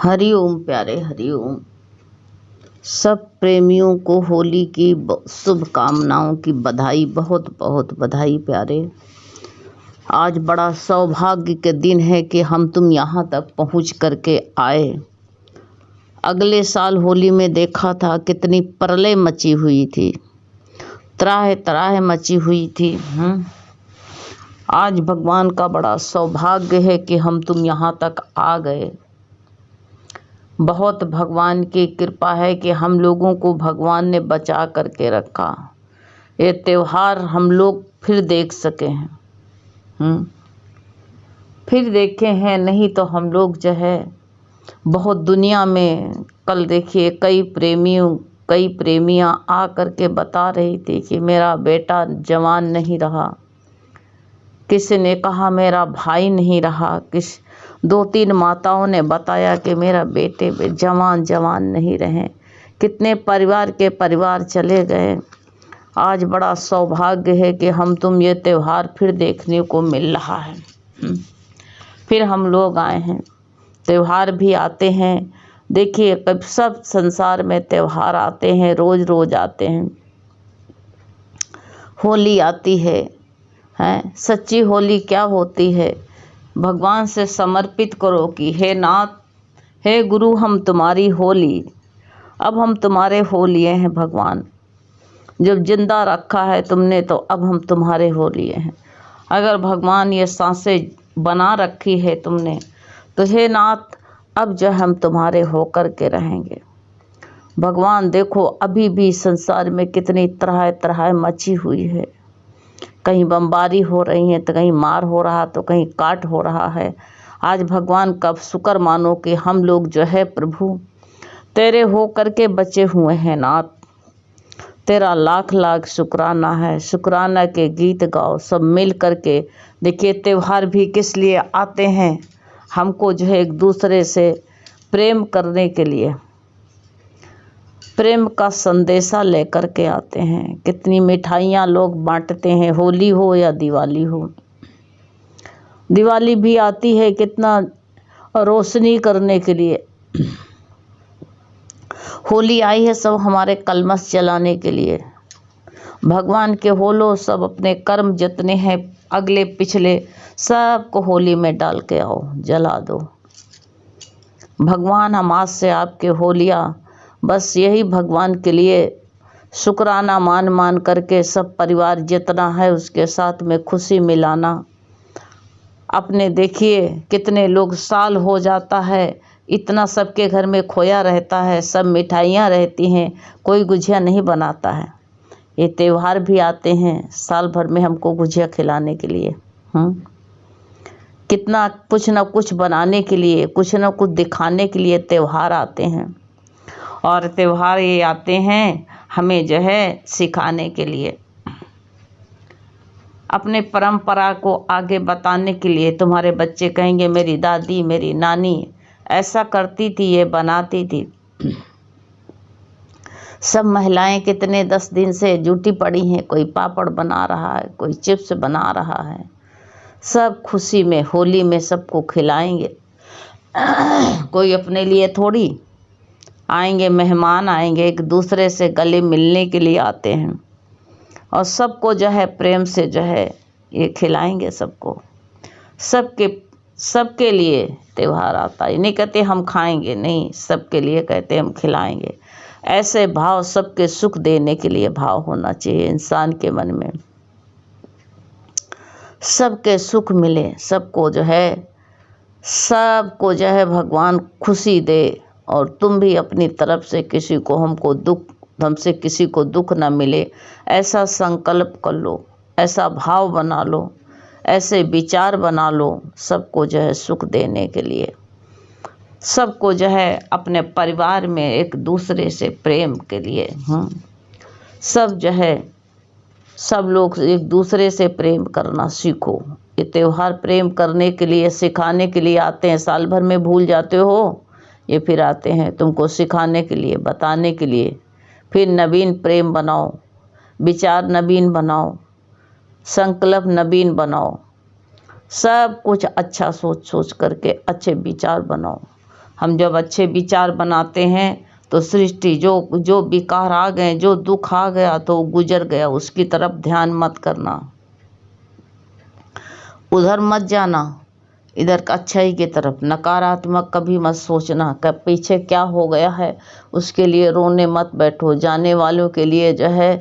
हरिओम प्यारे, हरिओम। सब प्रेमियों को होली की शुभकामनाओं की बधाई, बहुत बहुत बधाई प्यारे। आज बड़ा सौभाग्य के दिन है कि हम तुम यहाँ तक पहुँच करके आए। अगले साल होली में देखा था कितनी प्रलय मची हुई थी, त्राह त्राह मची हुई थी। आज भगवान का बड़ा सौभाग्य है कि हम तुम यहाँ तक आ गए। बहुत भगवान की कृपा है कि हम लोगों को भगवान ने बचा करके रखा। ये त्योहार हम लोग फिर देख सके हैं, फिर देखे हैं। नहीं तो हम लोग जो है बहुत दुनिया में, कल देखिए कई प्रेमियां आ करके बता रही थी कि मेरा बेटा जवान नहीं रहा, किसी ने कहा मेरा भाई नहीं रहा, 2-3 माताओं ने बताया कि मेरा बेटे जवान नहीं रहे। कितने परिवार चले गए। आज बड़ा सौभाग्य है कि हम तुम ये त्यौहार फिर देखने को मिल रहा है। फिर हम लोग आए हैं। त्यौहार भी आते हैं, देखिए कब सब संसार में त्यौहार आते हैं, रोज रोज आते हैं। होली आती है, सच्ची होली क्या होती है? भगवान से समर्पित करो कि हे नाथ, हे गुरु, हम तुम्हारी होली, अब हम तुम्हारे हो लिए हैं भगवान। जब जिंदा रखा है तुमने तो अब हम तुम्हारे हो लिए हैं। अगर भगवान ये सांसें बना रखी है तुमने तो हे नाथ, अब जो हम तुम्हारे होकर के रहेंगे। भगवान देखो अभी भी संसार में कितनी तरह तरह मची हुई है। कहीं बमबारी हो रही है तो कहीं मार हो रहा, तो कहीं काट हो रहा है। आज भगवान का शुक्र मानो कि हम लोग जो है प्रभु तेरे हो करके बचे हुए हैं नाथ। तेरा लाख लाख शुक्राना है। शुक्राना के गीत गाओ सब मिल करके। देखिए त्योहार भी किस लिए आते हैं? हमको जो है एक दूसरे से प्रेम करने के लिए, प्रेम का संदेशा लेकर के आते हैं। कितनी मिठाइयाँ लोग बांटते हैं, होली हो या दिवाली हो। दिवाली भी आती है कितना रोशनी करने के लिए। होली आई है सब हमारे कलमश जलाने के लिए। भगवान के होलो, सब अपने कर्म जितने हैं अगले पिछले सबको होली में डाल के आओ, जला दो। भगवान हम आज से आपके होलियाँ बस यही भगवान के लिए शुक्राना मान करके सब परिवार जितना है उसके साथ में खुशी मिलाना। अपने देखिए कितने लोग साल हो जाता है, इतना सबके घर में खोया रहता है, सब मिठाइयाँ रहती हैं, कोई गुझिया नहीं बनाता है। ये त्यौहार भी आते हैं साल भर में हमको गुझिया खिलाने के लिए। कितना कुछ न कुछ बनाने के लिए, कुछ न कुछ दिखाने के लिए त्यौहार आते हैं। और त्यौहार ये आते हैं हमें जो है सिखाने के लिए, अपने परंपरा को आगे बताने के लिए। तुम्हारे बच्चे कहेंगे मेरी दादी मेरी नानी ऐसा करती थी, ये बनाती थी। सब महिलाएं कितने 10 दिन से जुटी पड़ी हैं, कोई पापड़ बना रहा है, कोई चिप्स बना रहा है। सब खुशी में होली में सबको खिलाएंगे। कोई अपने लिए थोड़ी आएंगे, मेहमान आएंगे, एक दूसरे से गले मिलने के लिए आते हैं। और सबको जो है प्रेम से जो है ये खिलाएंगे सबको। सबके लिए त्यौहार आता है। नहीं कहते हम खाएंगे, नहीं, सबके लिए कहते हम खिलाएंगे। ऐसे भाव, सबके सुख देने के लिए भाव होना चाहिए इंसान के मन में। सबके सुख मिले, सबको जो है भगवान खुशी दे। और तुम भी अपनी तरफ से हमसे किसी को दुख ना मिले, ऐसा संकल्प कर लो, ऐसा भाव बना लो, ऐसे विचार बना लो, सबको जो है सुख देने के लिए। सबको जो है अपने परिवार में एक दूसरे से प्रेम के लिए। सब जो है सब लोग एक दूसरे से प्रेम करना सीखो। ये त्यौहार प्रेम करने के लिए, सिखाने के लिए आते हैं। साल भर में भूल जाते हो, ये फिर आते हैं तुमको सिखाने के लिए, बताने के लिए। फिर नवीन प्रेम बनाओ, विचार नवीन बनाओ, संकल्प नवीन बनाओ। सब कुछ अच्छा सोच करके अच्छे विचार बनाओ। हम जब अच्छे विचार बनाते हैं तो सृष्टि जो विकार आ गए, जो दुख आ गया तो गुजर गया, उसकी तरफ ध्यान मत करना, उधर मत जाना, इधर अच्छाई की तरफ। नकारात्मक कभी मत सोचना, कब पीछे क्या हो गया है उसके लिए रोने मत बैठो। जाने वालों के लिए जो है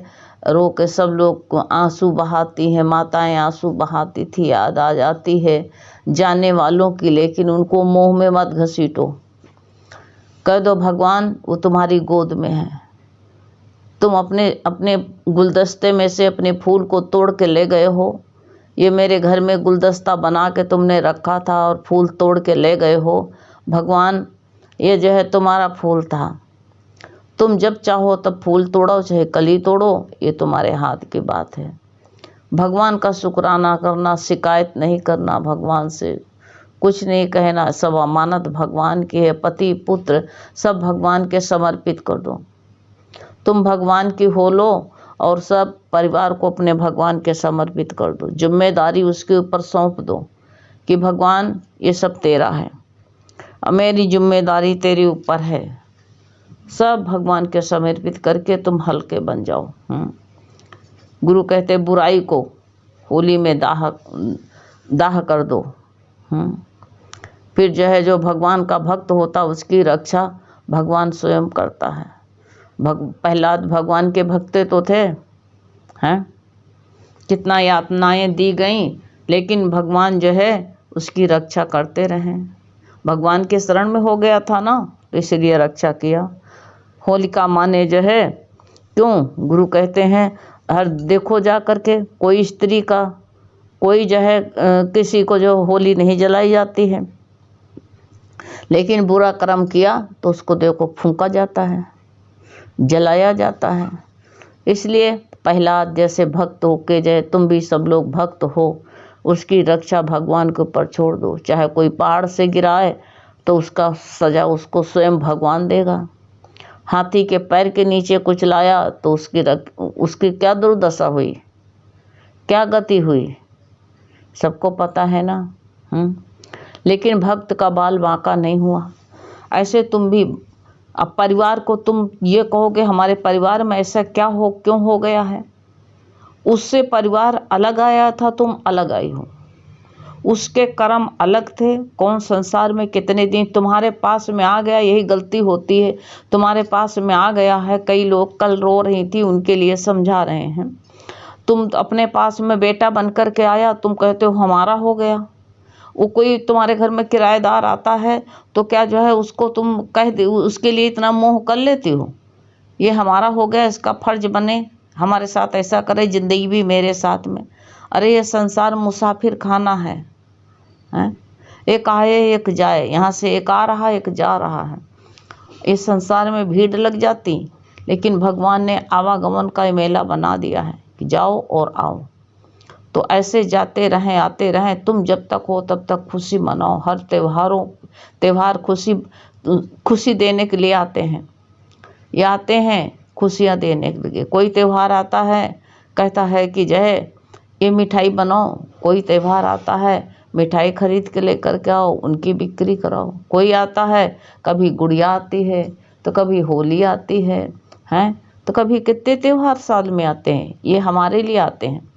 रो के सब लोग आंसू बहाती हैं, माताएं आंसू बहाती थी, याद आ जाती है जाने वालों की, लेकिन उनको मुंह में मत घसीटो। कह दो भगवान वो तुम्हारी गोद में है, तुम अपने अपने गुलदस्ते में से अपने फूल को तोड़ के ले गए हो, ये मेरे घर में गुलदस्ता बना के तुमने रखा था और फूल तोड़ के ले गए हो। भगवान ये जो है तुम्हारा फूल था, तुम जब चाहो तब फूल तोड़ो चाहे कली तोड़ो, ये तुम्हारे हाथ की बात है। भगवान का शुक्राना करना, शिकायत नहीं करना, भगवान से कुछ नहीं कहना, सब अमानत भगवान की है। पति पुत्र सब भगवान के समर्पित कर दो, तुम भगवान की हो लो और सब परिवार को अपने भगवान के समर्पित कर दो। जिम्मेदारी उसके ऊपर सौंप दो कि भगवान ये सब तेरा है, अब मेरी जिम्मेदारी तेरे ऊपर है। सब भगवान के समर्पित करके तुम हल्के बन जाओ। गुरु कहते बुराई को होली में दाह कर दो। फिर जो है जो भगवान का भक्त होता उसकी रक्षा भगवान स्वयं करता है। प्रहलाद भगवान के भक्ते तो थे, हैं कितना यातनाएं दी गई, लेकिन भगवान जो है उसकी रक्षा करते रहे। भगवान के शरण में हो गया था ना, तो इसलिए रक्षा किया। होलिका माँ ने जो है क्यों, गुरु कहते हैं हर देखो जा करके कोई स्त्री का कोई जो है किसी को जो होली नहीं जलाई जाती है, लेकिन बुरा कर्म किया तो उसको देखो फूंका जाता है, जलाया जाता है। इसलिए प्रहलाद जैसे भक्त हो के जय तुम भी सब लोग भक्त हो, उसकी रक्षा भगवान के ऊपर छोड़ दो। चाहे कोई पहाड़ से गिराए तो उसका सजा उसको स्वयं भगवान देगा। हाथी के पैर के नीचे कुछ लाया तो उसकी क्या दुर्दशा हुई, क्या गति हुई, सबको पता है ना। लेकिन भक्त का बाल बांका नहीं हुआ। ऐसे तुम भी अब परिवार को तुम ये कहोगे हमारे परिवार में ऐसा क्यों हो गया है, उससे परिवार अलग आया था, तुम अलग आई हो, उसके कर्म अलग थे। कौन संसार में कितने दिन तुम्हारे पास में आ गया, यही गलती होती है, तुम्हारे पास में आ गया है। कई लोग कल रो रही थी, उनके लिए समझा रहे हैं। तुम अपने पास में बेटा बन कर के आया, तुम कहते हो हमारा हो गया। वो कोई तुम्हारे घर में किराएदार आता है तो क्या जो है उसको तुम कह दे, उसके लिए इतना मोह कर लेती हो, ये हमारा हो गया, इसका फर्ज बने हमारे साथ ऐसा करे, जिंदगी भी मेरे साथ में। अरे ये संसार मुसाफिर खाना है, एक आए एक जाए, यहाँ से एक आ रहा एक जा रहा है। इस संसार में भीड़ लग जाती, लेकिन भगवान ने आवागमन का मेला बना दिया है कि जाओ और आओ। तो ऐसे जाते रहें आते रहें, तुम जब तक हो तब तक खुशी मनाओ। हर त्यौहार खुशी देने के लिए आते हैं, ये आते हैं खुशियाँ देने के लिए। कोई त्यौहार आता है कहता है कि जय ये मिठाई बनाओ, कोई त्यौहार आता है मिठाई खरीद के लेकर के आओ, उनकी बिक्री कराओ। कोई आता है, कभी गुड़िया आती है तो कभी होली आती है, तो कभी कितने त्यौहार साल में आते हैं, ये हमारे लिए आते हैं,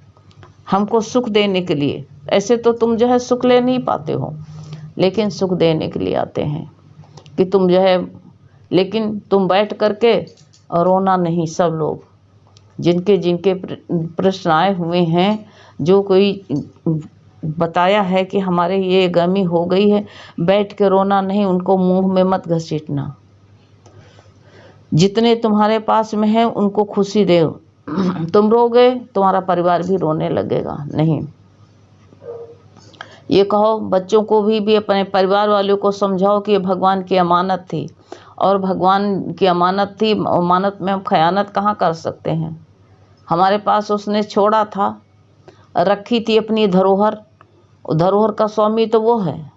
हमको सुख देने के लिए। ऐसे तो तुम जो है सुख ले नहीं पाते हो, लेकिन सुख देने के लिए आते हैं कि तुम जो है, लेकिन तुम बैठ करके और रोना नहीं। सब लोग जिनके प्रश्न आए हुए हैं, जो कोई बताया है कि हमारे ये गमी हो गई है, बैठ के रोना नहीं, उनको मुंह में मत घसीटना। जितने तुम्हारे पास में है उनको खुशी दो। तुम रोगे तुम्हारा परिवार भी रोने लगेगा। नहीं, ये कहो बच्चों को भी अपने परिवार वालों को समझाओ कि ये भगवान की अमानत थी, और भगवान की अमानत थी, अमानत में हम खयानत कहाँ कर सकते हैं। हमारे पास उसने छोड़ा था, रखी थी अपनी धरोहर का स्वामी तो वो है,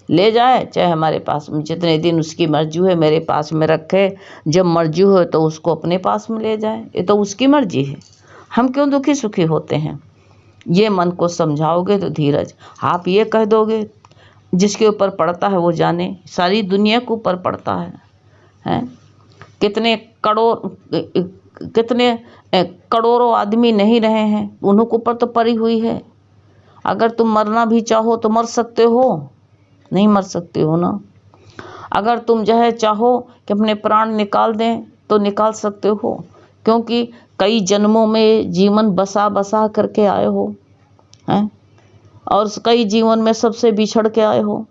ले जाए चाहे हमारे पास में जितने दिन उसकी मर्जी है मेरे पास में रखे, जब मर्जी हो तो उसको अपने पास में ले जाए, ये तो उसकी मर्जी है, हम क्यों दुखी सुखी होते हैं। ये मन को समझाओगे तो धीरज। आप ये कह दोगे जिसके ऊपर पड़ता है वो जाने, सारी दुनिया के ऊपर पड़ता है, हैं? कितने करोड़ों आदमी नहीं रहे हैं, उन्हों के ऊपर तो पड़ी हुई है। अगर तुम मरना भी चाहो तो मर सकते हो? नहीं मर सकते हो ना। अगर तुम जो है चाहो कि अपने प्राण निकाल दें तो निकाल सकते हो, क्योंकि कई जन्मों में जीवन बसा बसा करके आए हो, हैं? और कई जीवन में सबसे बिछड़ के आए हो,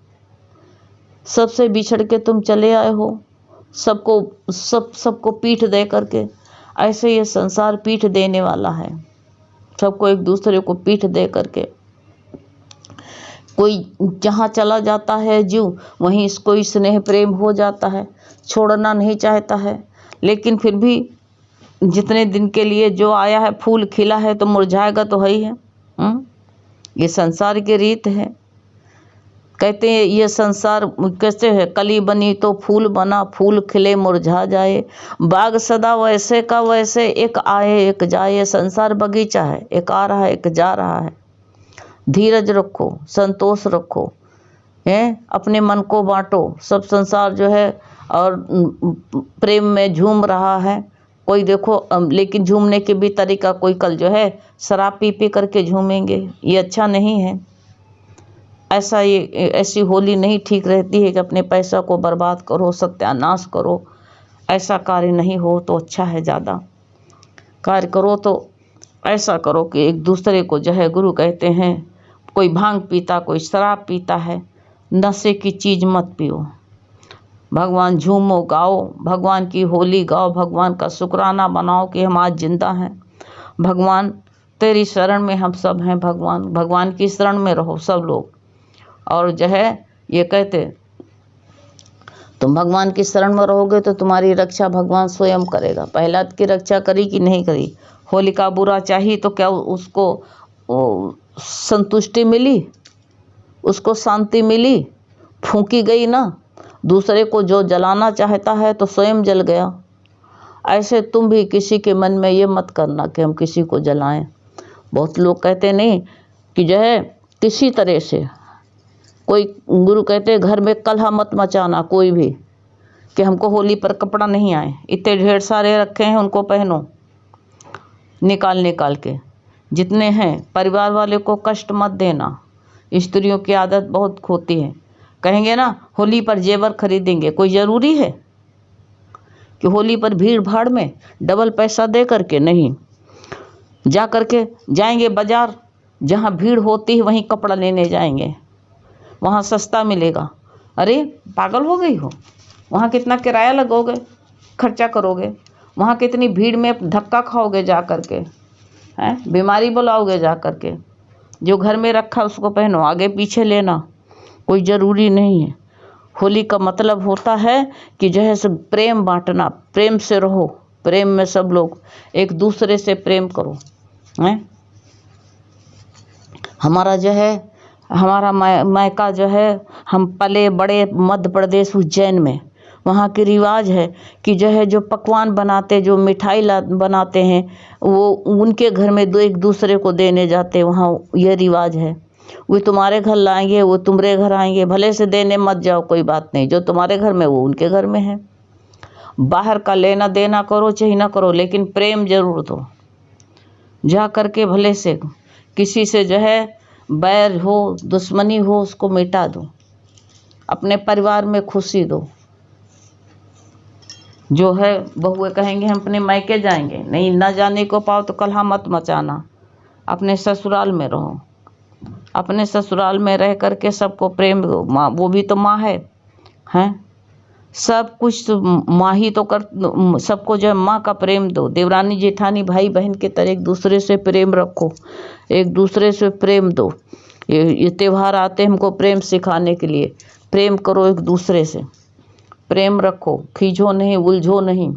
सबसे बिछड़ के तुम चले आए हो, सबको पीठ दे करके। ऐसे ये संसार पीठ देने वाला है, सबको एक दूसरे को पीठ दे करके। कोई जहाँ चला जाता है जीव, वहीं कोई स्नेह प्रेम हो जाता है, छोड़ना नहीं चाहता है। लेकिन फिर भी जितने दिन के लिए जो आया है, फूल खिला है तो मुरझाएगा तो है ही है। ये संसार की रीत है। कहते हैं ये संसार कैसे है, कली बनी तो फूल बना, फूल खिले मुरझा जाए, बाग सदा वैसे का वैसे, एक आए एक जाए। संसार बगीचा है, एक आ रहा है एक जा रहा है। धीरज रखो, संतोष रखो, हैं? अपने मन को बांटो। सब संसार जो है और प्रेम में झूम रहा है। कोई देखो लेकिन झूमने के भी तरीका, कोई कल जो है शराब पी पी करके झूमेंगे, ये अच्छा नहीं है। ऐसी होली नहीं ठीक रहती है कि अपने पैसा को बर्बाद करो, सत्यानाश करो। ऐसा कार्य नहीं हो तो अच्छा है। ज़्यादा कार्य करो तो ऐसा करो कि एक दूसरे को जो है, गुरु कहते हैं कोई भांग पीता, कोई शराब पीता है, नशे की चीज़ मत पियो। भगवान झूमो गाओ, भगवान की होली गाओ, भगवान का शुक्राना बनाओ कि हम आज जिंदा हैं। भगवान तेरी शरण में हम सब हैं। भगवान की शरण में रहो सब लोग। और जो है ये कहते, तुम भगवान की शरण में रहोगे तो तुम्हारी रक्षा भगवान स्वयं करेगा। प्रहलाद की रक्षा करी कि नहीं करी? होलिका बुरा चाहिए तो क्या उसको संतुष्टि मिली, उसको शांति मिली? फूंकी गई ना। दूसरे को जो जलाना चाहता है तो स्वयं जल गया। ऐसे तुम भी किसी के मन में ये मत करना कि हम किसी को जलाएं। बहुत लोग कहते नहीं कि जो है किसी तरह से, कोई गुरु कहते घर में कलह मत मचाना कोई भी, कि हमको होली पर कपड़ा नहीं आए, इतने ढेर सारे रखे हैं उनको पहनो निकाल के। जितने हैं परिवार वाले को कष्ट मत देना। स्त्रियों की आदत बहुत खोती है। कहेंगे ना होली पर जेवर खरीदेंगे, कोई ज़रूरी है कि होली पर भीड़ भाड़ में डबल पैसा दे करके? नहीं, जा करके जाएंगे बाजार, जहाँ भीड़ होती है वहीं कपड़ा लेने जाएंगे, वहाँ सस्ता मिलेगा। अरे पागल हो गई हो? वहाँ कितना किराया लगोगे, खर्चा करोगे, वहाँ कितनी भीड़ में धक्का खाओगे जा करके, हैं? बीमारी बुलाओगे जा करके। जो घर में रखा उसको पहनो, आगे पीछे लेना कोई ज़रूरी नहीं है। होली का मतलब होता है कि जो है सब प्रेम बांटना, प्रेम से रहो, प्रेम में सब लोग एक दूसरे से प्रेम करो, हैं? हमारा जो है हमारा मायका जो है, हम पले बड़े मध्य प्रदेश उज्जैन में, वहाँ के रिवाज है कि जो है जो पकवान बनाते, जो मिठाई बनाते हैं, वो उनके घर में एक दूसरे को देने जाते। वहाँ ये रिवाज है। वो तुम्हारे घर लाएंगे, वो तुम्हारे घर आएंगे, भले से देने मत जाओ, कोई बात नहीं। जो तुम्हारे घर में वो उनके घर में है। बाहर का लेना देना करो चाहे ना करो, लेकिन प्रेम जरूर दो। जा करके भले से किसी से जो है बैर हो, दुश्मनी हो, उसको मिटा दो। अपने परिवार में खुशी दो। जो है बहुए कहेंगे हम अपने मायके जाएंगे, नहीं ना जाने को पाओ तो कलह मत मचाना। अपने ससुराल में रहो, अपने ससुराल में रह करके सबको प्रेम दो। माँ, वो भी तो माँ है, हैं? सब कुछ माँ ही तो कर, सबको जो है माँ का प्रेम दो। देवरानी जेठानी भाई बहन के तरह एक दूसरे से प्रेम रखो, एक दूसरे से प्रेम दो। ये त्यौहार आते हैं हमको प्रेम सिखाने के लिए। प्रेम करो एक दूसरे से, प्रेम रखो, खींचो नहीं, उलझो नहीं।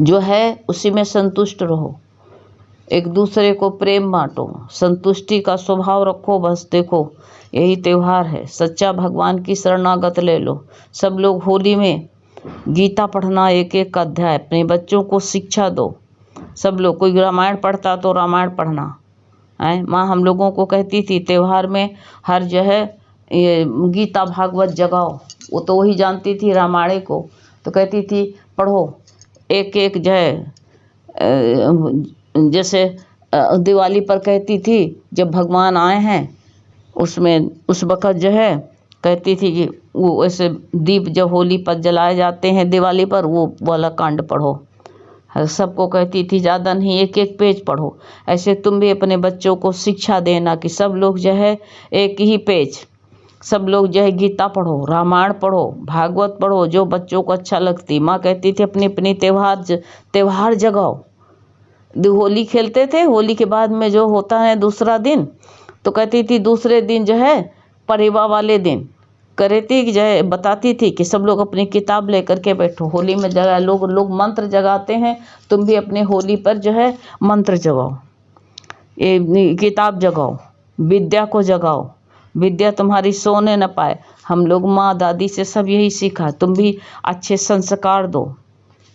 जो है उसी में संतुष्ट रहो, एक दूसरे को प्रेम बांटो, संतुष्टि का स्वभाव रखो। बस देखो यही त्यौहार है। सच्चा भगवान की शरणागत ले लो। सब लोग होली में गीता पढ़ना, एक एक अध्याय अपने बच्चों को शिक्षा दो। सब लोग, कोई रामायण पढ़ता तो रामायण पढ़ना है। माँ हम लोगों को कहती थी त्यौहार में हर जो है ये गीता भागवत जगाओ। वो तो वही जानती थी रामायण को, तो कहती थी पढ़ो एक एक जो है जैसे दिवाली पर कहती थी जब भगवान आए हैं उसमें उस वक़्त जो है कहती थी कि वो ऐसे दीप जब होली पर जलाए जाते हैं दिवाली पर वो वाला कांड पढ़ो। सबको कहती थी ज़्यादा नहीं, एक एक पेज पढ़ो। ऐसे तुम भी अपने बच्चों को शिक्षा देना कि सब लोग जो है एक ही पेज, सब लोग जो है गीता पढ़ो, रामायण पढ़ो, भागवत पढ़ो, जो बच्चों को अच्छा लगती। माँ कहती थी अपनी अपनी त्योहार जगाओ। होली खेलते थे, होली के बाद में जो होता है दूसरा दिन, तो कहती थी दूसरे दिन जो है परिवार वाले दिन करती जो है बताती थी कि सब लोग अपनी किताब लेकर के बैठो। होली में जगह लोग मंत्र जगाते हैं, तुम भी अपने होली पर जो है मंत्र जगाओ, ये किताब जगाओ, विद्या को जगाओ। विद्या तुम्हारी सोने न पाए। हम लोग माँ दादी से सब यही सीखा। तुम भी अच्छे संस्कार दो,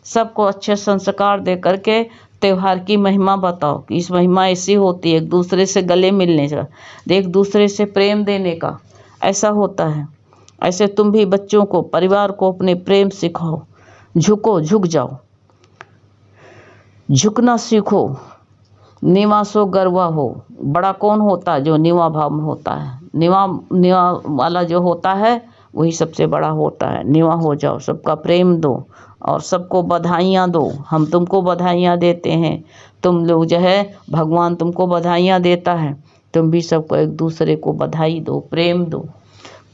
सबको अच्छे संस्कार दे करके त्योहार की महिमा बताओ कि इस महिमा ऐसी होती है, एक दूसरे से गले मिलने का, एक दूसरे से प्रेम देने का, ऐसा होता है। ऐसे तुम भी बच्चों को, परिवार को अपने प्रेम सिखाओ। झुको, झुक जाओ, झुकना सीखो। निवा सो गर्वा हो। बड़ा कौन होता है? जो निवा भाव में होता है। निवा वाला जो होता है वही सबसे बड़ा होता है। निवा हो जाओ, सबका प्रेम दो और सबको बधाइयाँ दो। हम तुमको बधाइयाँ देते हैं, तुम लोग जो है भगवान तुमको बधाइयाँ देता है। तुम भी सबको एक दूसरे को बधाई दो, प्रेम दो।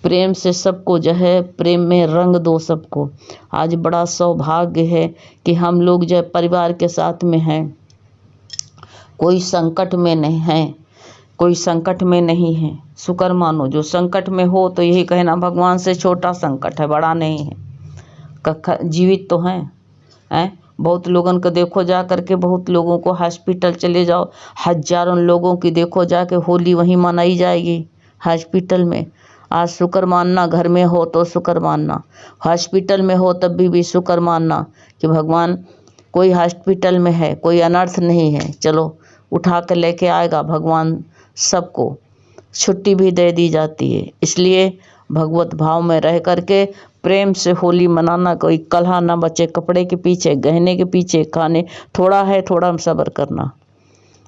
प्रेम से सबको जो है प्रेम में रंग दो सबको। आज बड़ा सौभाग्य है कि हम लोग जो है परिवार के साथ में हैं, कोई संकट में नहीं है, कोई संकट में नहीं है। शुक्र मानो। जो संकट में हो तो यही कहना भगवान से छोटा संकट है, बड़ा नहीं है। जीवित तो हैं। बहुत लोगों को देखो जा करके, बहुत लोगों को हॉस्पिटल चले जाओ, हजारों लोगों की देखो जाके होली वहीं मनाई जाएगी हॉस्पिटल में। आज शुक्र मानना, घर में हो तो शुक्र मानना, हॉस्पिटल में हो तब भी शुक्र मानना कि भगवान कोई हॉस्पिटल में है, कोई अनर्थ नहीं है। चलो उठा के लेके आएगा भगवान, सबको छुट्टी भी दे दी जाती है। इसलिए भगवत भाव में रह करके प्रेम से होली मनाना, कोई कलह ना बचे, कपड़े के पीछे, गहने के पीछे, खाने थोड़ा है थोड़ा में सब्र करना,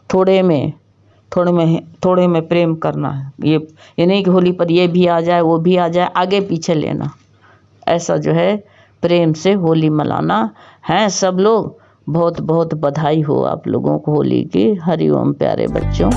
थोड़े में प्रेम करना है। ये नहीं कि होली पर ये भी आ जाए वो भी आ जाए, आगे पीछे लेना। ऐसा जो है प्रेम से होली मनाना है। सब लोग बहुत बहुत बधाई हो आप लोगों को होली की। हरि ओम प्यारे बच्चों।